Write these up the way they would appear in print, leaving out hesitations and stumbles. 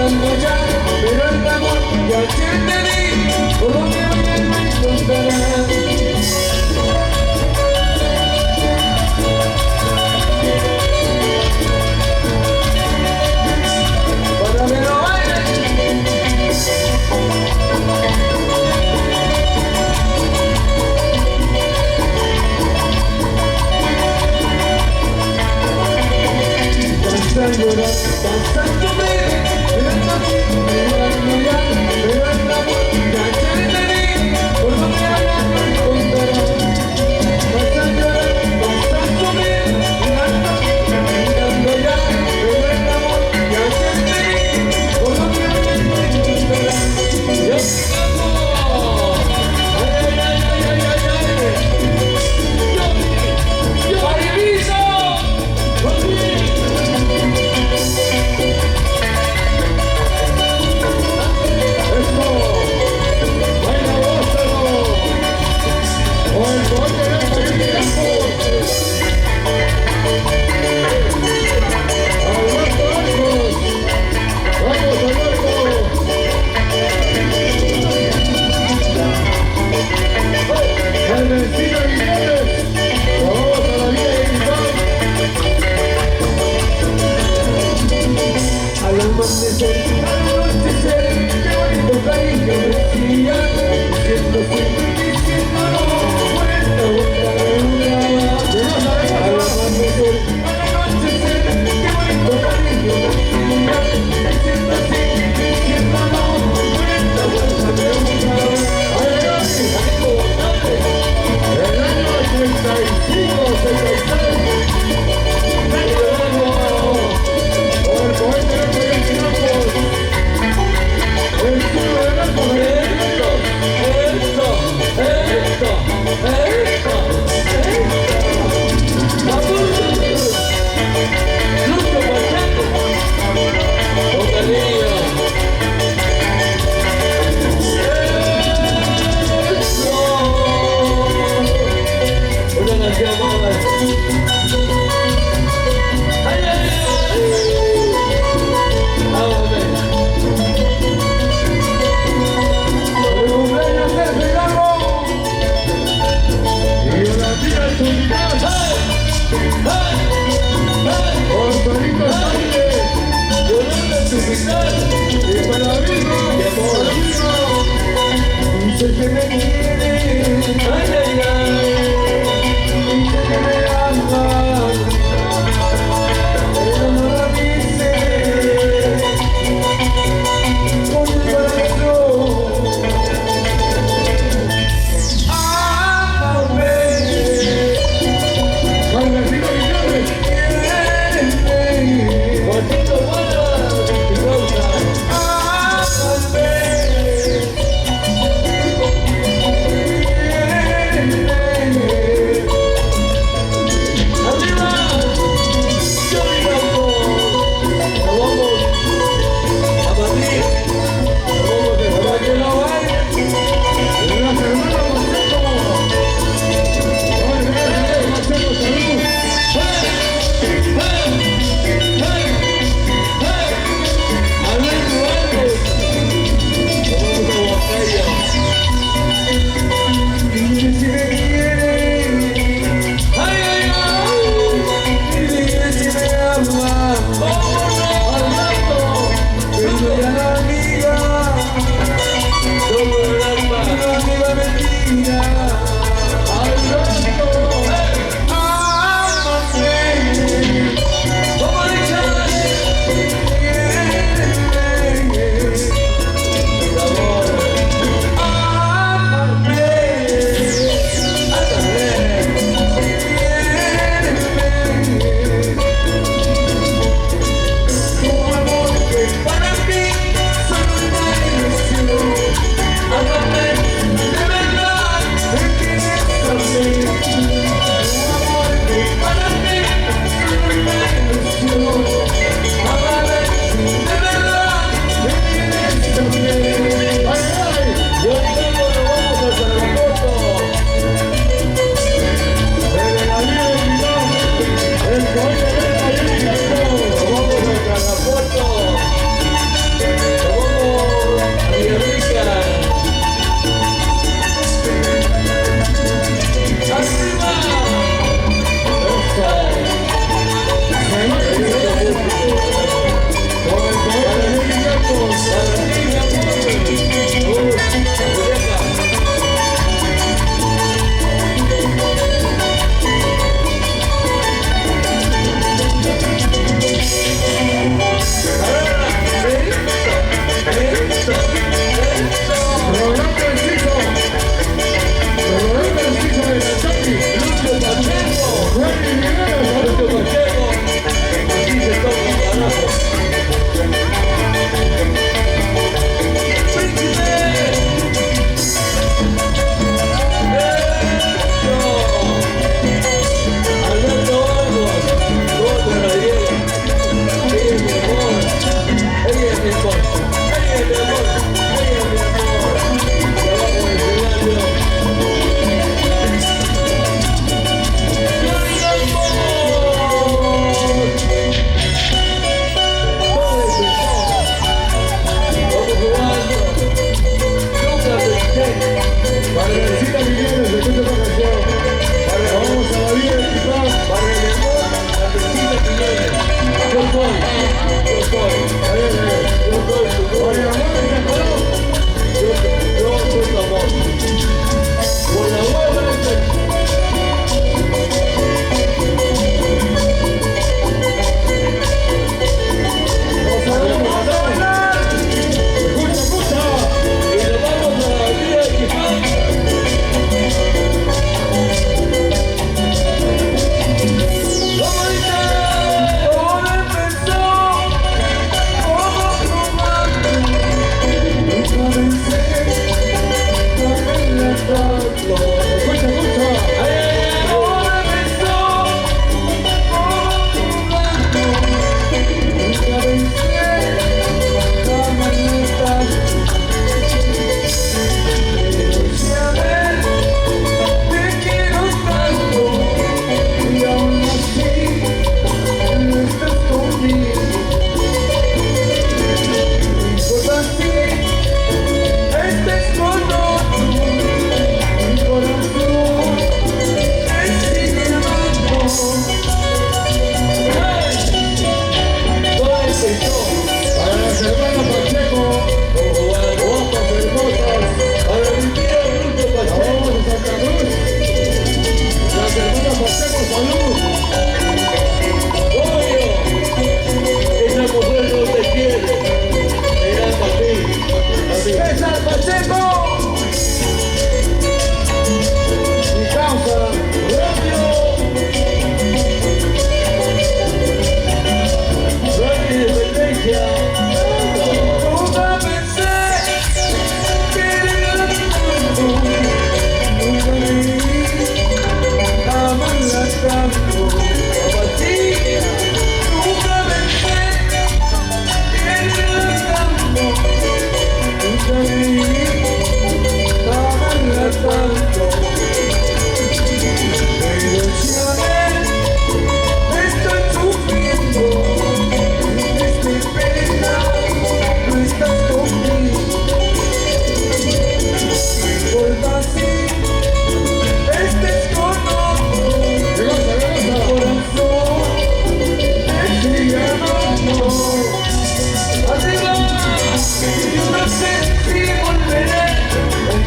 caminando ya, pero el amor ya que te di, por lo que me lo encontrarás. Para que no bailes. Vas a llorar, vas a comer, mirando aquí, mirando allá, pero el amor ya que te di, por lo que hagas no encontrarás. Vas a llorar, vas a comer, mirando aquí, mirando allá, pero el amor ya que te di, por lo que hagas no encontrarás. ¡Yo amo! ¡Ay, ay, ay, ay, ay, ay! ¡Yo! ¡Paribizo! Al amanecer, qué bonito cariño decía, diciendo siempre diciendo no, vuelta, vuelta, al amanecer, qué bonito cariño decía, diciendo siempre diciendo no, vuelta, vuelta, ay, amigo, dale, el año 35, 66, el poeta de Campos.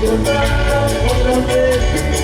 otra vez.